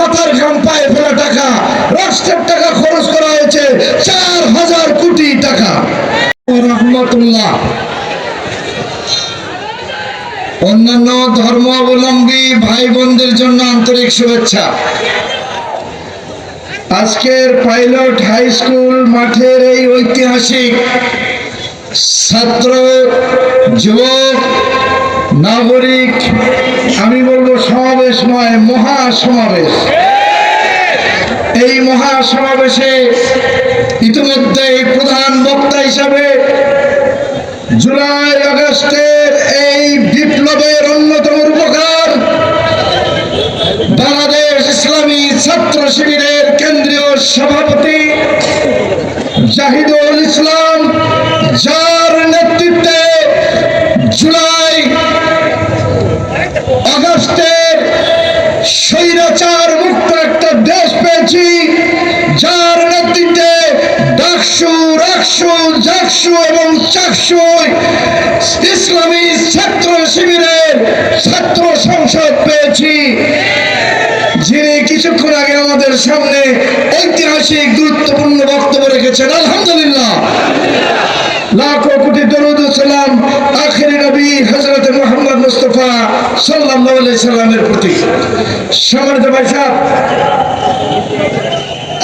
মাথার ঘাম পায়ে ফেলা টাকা, রাষ্ট্রের টাকা খরচ করা হয়েছে 4000 কোটি টাকা। রহমতুল্লাহ। অন্যান্য ধর্মাবলম্বী ভাই বোনদের জন্য আন্তরিক শুভেচ্ছা। আজকের পাইলট হাই স্কুল মাঠের এই ঐতিহাসিক ছাত্র, যুবক, নাগরিক, আমি বলবো সমাবেশ নয়, মহাসমাবেশ। এই মহাসমাবেশে ইতিমধ্যে প্রধান বক্তা হিসাবে জুলাই আগস্টের এই বিপ্লবের অন্যতম রূপকার বাংলাদেশ ইসলামী ছাত্র শিবিরের কেন্দ্রীয় সভাপতি জাহিদুল ইসলাম, যার নেতৃত্বে জুলাই আগস্টের স্বৈরাচার মুক্ত একটা দেশ পেয়েছি, যার নেতৃত্বে ডাকসু, রাকসু, জাকসু এবং চাকসু ইসলামী ছাত্র শিবিরের ছাত্র সংসদ পেয়েছি, যিনি কিছুক্ষণ আগে আমাদের সামনে ঐতিহাসিক গুরুত্বপূর্ণ বক্তব্য রেখেছেন। আলহামদুলিল্লাহ, লাখো কোটি দরুদ ও সালাম আখিরি নবী হযরত মুহাম্মদ মুস্তাফা সাল্লাল্লাহু আলাইহি সাল্লামের প্রতি। সম্মানিত ভাই সাহেব,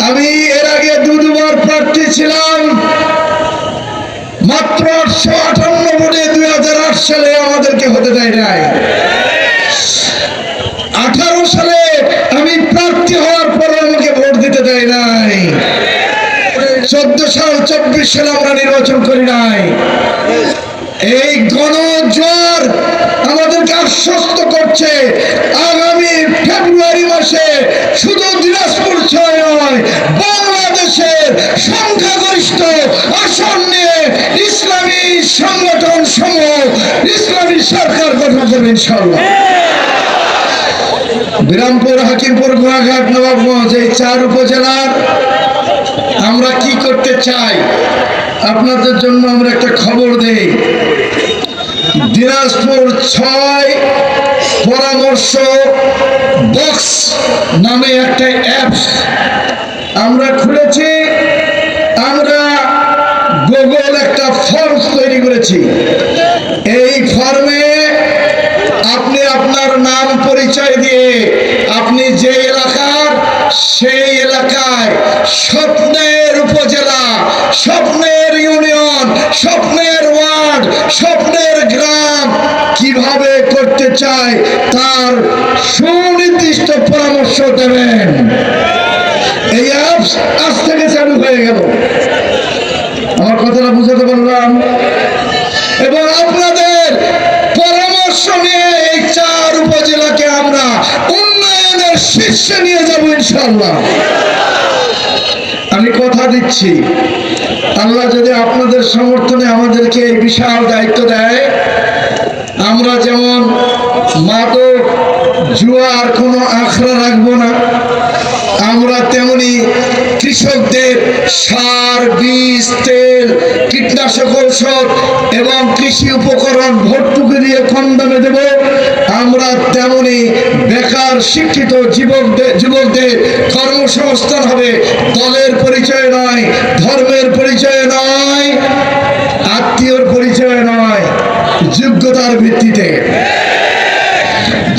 আমি এর আগে দুবার প্রার্থী ছিলাম, মাত্র 858 ভোটে 2008 সালে আমাদেরকে হতে দেয় নাই। 18 সালে আমি প্রার্থী হওয়ার পর আমাকে ভোট দিতে দেয় নাই। 14 সাল 24 সালে আমরা নির্বাচন করি নাই। এই গণজোয়ার আমাদেরকে আশ্বস্ত করছে আগামী ফেব্রুয়ারি মাসে শুধু দিনাজপুর নয়, বাংলাদেশের সংখ্যাগরিষ্ঠ আসন নিয়ে ইসলামী সংগঠন সমূহ ইসলামী সরকার গঠন করবে ইনশাআল্লাহ। বিরামপুর, হাকিমপুর, গোয়াঘাট, নবাবগঞ্জ এই 4 উপজেলার আমরা কি করতে চাই আপনাদের জন্য আমরা একটা খবর দেই। দিনাজপুর 6 পরামর্শ বক্স নামে একটা অ্যাপস আমরা খুলেছি। আমরা গুগল একটা ফর্ম তৈরি করেছি। এই ফর্মে আপনি আপনার নাম পরিচয় দিয়ে আপনি যে এলাকার সেই এলাকায় স্বপ্নের উপজেলা, স্বপ্নের ইউনিয়ন, স্বপ্নের ওয়ার্ড, স্বপ্নের গ্রাম কিভাবে করতে চায় তার সুনির্দিষ্ট পরামর্শ দেবেন। এই অ্যাপস আজ থেকে চালু হয়ে গেল। আমার কথাটা বুঝাতে পারলাম? এবং আপনাদের পরামর্শ নিয়ে এই 4 উপজেলাকে আমরা উন্নয়নের শীর্ষে নিয়ে যাব ইনশাআল্লাহ। আমি কথা দিচ্ছি, আল্লাহ যদি আপনাদের সমর্থনে আমাদেরকে এই বিশাল দায়িত্ব দেয়, আমরা যেমন মাদক জুয়ার কোনো আখড়া রাখবো না, আমরা তেমনি কৃষকদের সার, বীজ, তেল, কীটনাশক ঔষধ এবং কৃষি উপকরণ ভর্তুকি দিয়ে কম দামে দেব। আমরা তেমনি বেকার শিক্ষিত যুবকদের কর্মসংস্থান হবে। দলের পরিচয় নয়, ধর্মের পরিচয় নয়, আত্মীয়র পরিচয় নয়, যোগ্যতার ভিত্তিতে।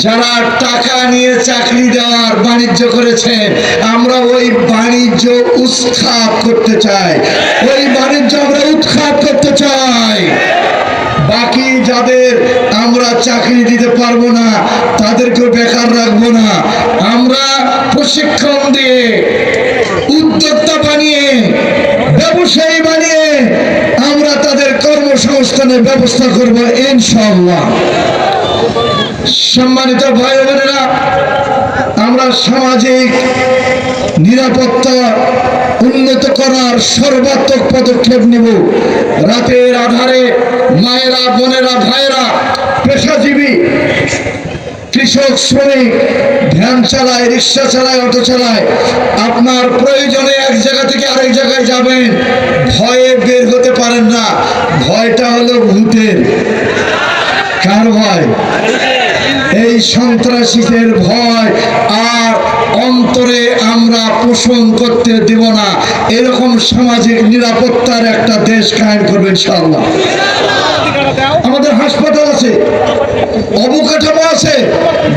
যারা টাকা নিয়ে চাকরি দেওয়ার বাণিজ্য করেছেন, আমরা ওই বাণিজ্য উৎখাত করতে চাই, ওই বাণিজ্য আমরা উৎখাত করতে চাই। বাকি যাদের আমরা চাকরি দিতে পারবো না তাদেরকেও বেকার রাখবো না। আমরা প্রশিক্ষণ দিয়ে, উদ্যোক্তা বানিয়ে, ব্যবসায়ী বানিয়ে আমরা তাদের কর্মসংস্থানের ব্যবস্থা করব ইনশাআল্লাহ। সম্মানিত ভাই বোনেরা, আমরা সামাজিক নিরাপত্তা উন্নত করার সর্বাত্মক পদক্ষেপ নেব। রাতের আধারে মায়েরা, বোনেরা, ভাইয়েরা, পেশাজীবী, কৃষক, শ্রমিক ভ্যান চালায়, রিক্সা চালায়, অটো চালায়, আপনার প্রয়োজনে এক জায়গা থেকে আরেক জায়গায় যাবেন, ভয়ে বের হতে পারেন না। ভয়টা হলো ভূতের। কার ভয়? এই ওই সন্ত্রাসীদের ভয় আর অন্তরে আমরা পোষণ করতে দেব না। এরকম সামাজিক নিরাপত্তার একটা দেশ কায়েম করবে ইনশাআল্লাহ। আমাদের হাসপাতাল আছে, অবকাঠামো আছে,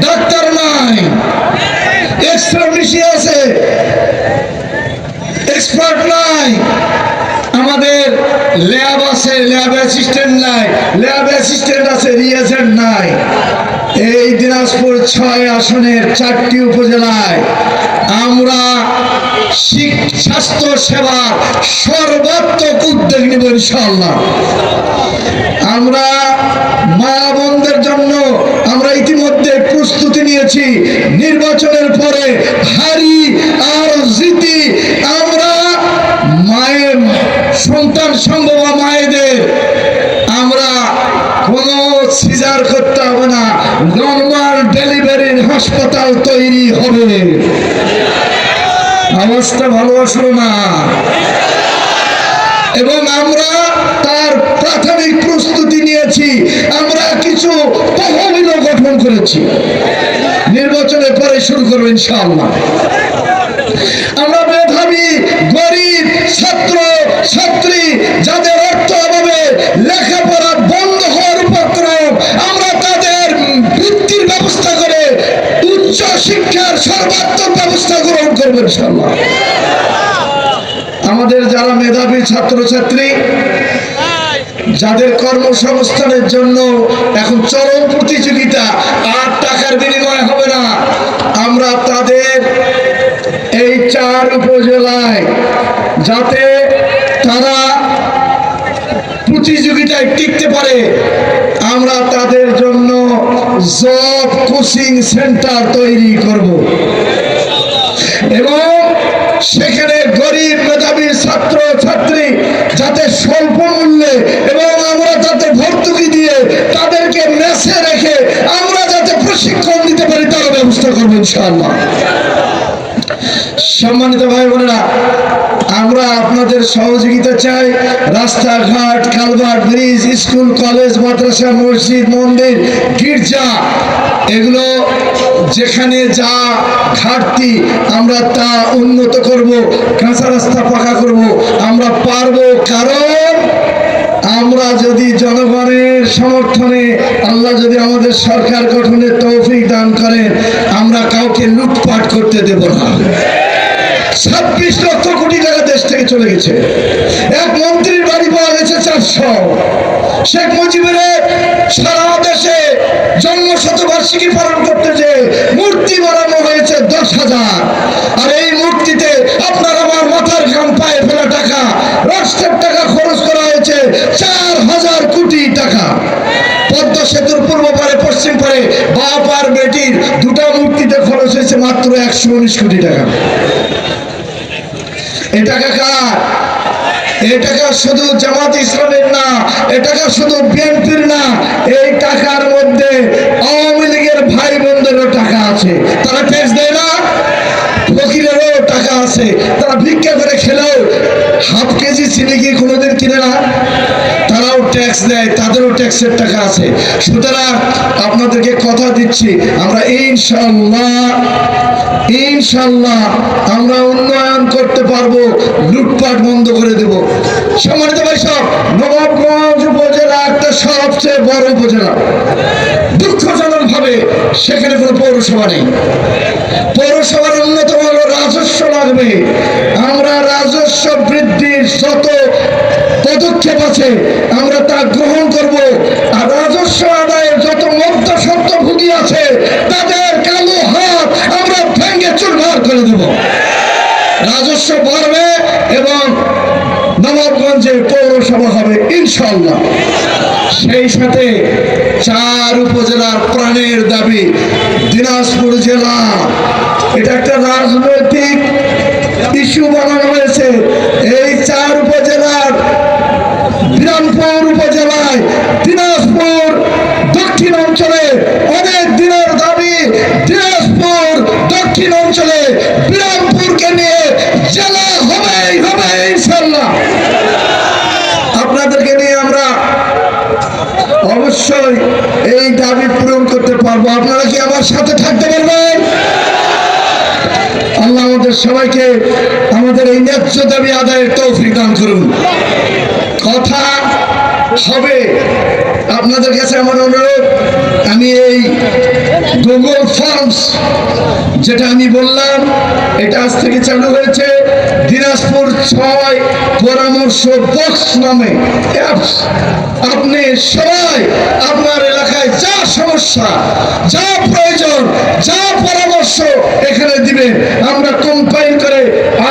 ডাক্তার নাই, এক্সরে মেশিন আছে, এক্সপার্ট নাই। আমাদের ল্যাব আছে, ল্যাব অ্যাসিস্ট্যান্ট নাই, ল্যাব অ্যাসিস্ট্যান্ট আছে, রিয়েজেন্ট নাই। এই দিনাজপুর 6 আসনের 4টি উপজেলায় আমরা স্বাস্থ্য সেবা সর্বাত্মক উদ্যোগ নেব ইনশাআল্লাহ। আমরা মা বোনদের জন্য আমরা ইতিমধ্যে প্রস্তুতি নিয়েছি। নির্বাচনের পরে হারি আর জিতি আমরা মায়ের সন্তান সম্ভব মায়েদের আমরা কোনো সিজার করতে হবে না, নরমাল ডেলিভারির হাসপাতাল তৈরি হবে। অবস্থা ভালো আসলো না? এবং আমরা তার প্রাথমিক প্রস্তুতি নিয়েছি। আমরা কিছু তহবিল গঠন করেছি, নির্বাচনের পরে শুরু করবো ইনশাআল্লাহ। আমরা মেধাবী গরিব ছাত্র ছাত্রী যাদের অর্থ অভাবে লেখাপড়া বন্ধ হওয়ার উপক্রম, আমরা তাদের বৃত্তির ব্যবস্থা করে উচ্চ শিক্ষার সর্বাত্মক ব্যবস্থা গ্রহণ করবো ইনশাআল্লাহ। আমাদের যারা মেধাবী ছাত্রছাত্রী যাদের কর্মসংস্থানের জন্য এখন চরম প্রতিযোগিতা, আর টাকার বিনিময় হবে না, আমরা তাদের এই 4 উপজেলায় যাতে তারা প্রতিযোগিতায় টিকতে পারে, আমরা তাদের জন্য জব কোচিং সেন্টার তৈরি করব এবং সেখানে গরিব মেধাবী ছাত্র ছাত্রী যাতে স্বল্প মূল্যে এবং আমরা তাদের ভর্তুকি দিয়ে তাদেরকে মেসে রেখে আমরা যাতে প্রশিক্ষণ দিতে পারি তার ব্যবস্থা করবো ইনশাআল্লাহ। সম্মানিত ভাই বোনেরা, আমরা আপনাদের সহযোগিতা চাই। রাস্তাঘাট, কালভার্ট, ব্রিজ, স্কুল, কলেজ, মাদ্রাসা, মসজিদ, মন্দির, গির্জা, এগুলো যেখানে যা ঘাটতি আমরা তা উন্নত করব, কাঁচা রাস্তা পাকা করব। আমরা পারবো, কারণ আমরা যদি জনগণের সমর্থনে আল্লাহ যদি আমাদের সরকার গঠনের তৌফিক দান করেন, আমরা কাউকে লুটপাট করতে দেব না। 26 লক্ষ কোটি টাকা দেশ থেকে চলে গেছে। এক মন্ত্রীর বাড়ি পাওয়া গেছে 400। শেখ মুজিবের সারা দেশে জন্ম শতবার্ষিকী পালন করতে যে মূর্তি বানানো হয়েছে 10,000। আর এই মূর্তিতে আপনার আমার মাথার ঘাম পায়ে ফেলা টাকা, রাষ্ট্রের টাকা খরচ করা হয়েছে 4,000 কোটি টাকা। পদ্মা সেতুর পূর্ব পারে পশ্চিম পারে বাপ আর বেটির দুটা মূর্তিতে খরচ হয়েছে মাত্র 119 কোটি টাকা। এ টাকা কার? এ টাকা শুধু জামাত ইসলামের না, এ টাকা শুধু বিএনপির না, এই টাকার মধ্যে আওয়ামী লীগের ভাই বোনদেরও টাকা আছে। তারা ট্যাক্স দেয় না? ফকিরেরও টাকা আছে। তারা ভিক্ষা করে খেলেও হাফ কেজি চিনি কি কোনোদিন কিনে না? তারাও ট্যাক্স দেয়, তাদেরও ট্যাক্সের টাকা আছে। সুতরাং আপনাদেরকে কথা দিচ্ছি, আমরা ইনশাআল্লাহ আমরা উন্নয়ন করতে পারবো, লুটপাট বন্ধ করে দেব। সম্মানিত ভাই সব, নবাবগঞ্জ উপজেলা একটা সবচেয়ে বড় উপজেলা। দুঃখজনক ভাবে সেখানে কোনো পৌরসভা নেই। পৌরসভার অন্যতম হলো রাজস্ব লাগবে। আমরা রাজস্ব বৃদ্ধির যত পদক্ষেপ আছে আমরা তা গ্রহণ করব। আর রাজস্ব আদায়ের যত মধ্যস্বত্বভোগী আছে তাদের কালো হাত আমরা ভেঙে চুরমার করে দেব। রাজস্ব বাড়বে এবং নবাবগঞ্জে পৌরসভা হবে ইনশাআল্লাহ। সেই সাথে 4 উপজেলার প্রাণের দাবি দিনাজপুর জেলা। এটা একটা রাজনৈতিক ইস্যু বানানো হয়েছে। এই 4 উপজেলার বিরামপুর উপজেলায় দিনাজপুর দক্ষিণ অঞ্চলে অনেক দিনের দাবি। দিনাজপুর দক্ষিণ অঞ্চলে বিরামপুরকে নিয়ে জেলা হবেই হবে ইনশাআল্লাহ। আপনাদেরকে নিয়ে আমরা অবশ্যই এই দাবি পূরণ করতে পারবো। আপনারা কি সাথে থাকতে পারবেন? আল্লাহ আমাদের সবাইকে আমাদের এই ন্যায্য দাবি আদায়ের তৌফিক দান করুন। কথা হবে। আপনাদের কাছে আমার অনুরোধ, আমি এই গুগল ফর্মস যেটা আমি বললাম, এটা আজ থেকে চালু হয়েছে। দিনাজপুর 6 পরামর্শ বক্স নামে অ্যাপস। আপনি সবাই আপনার এলাকায় যা সমস্যা, যা প্রয়োজন, যা পরামর্শ এখানে দিবেন। আমরা কম্পাইল করে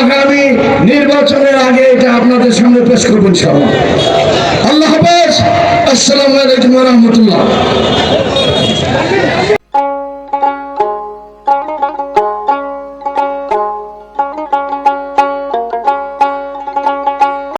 আগামী নির্বাচনের আগে এটা আপনাদের সামনে পেশ করবো ইনশাআল্লাহ। আল্লাহ হাফেজ। আসসালামু আলাইকুম ওয়া রাহমাতুল্লাহ।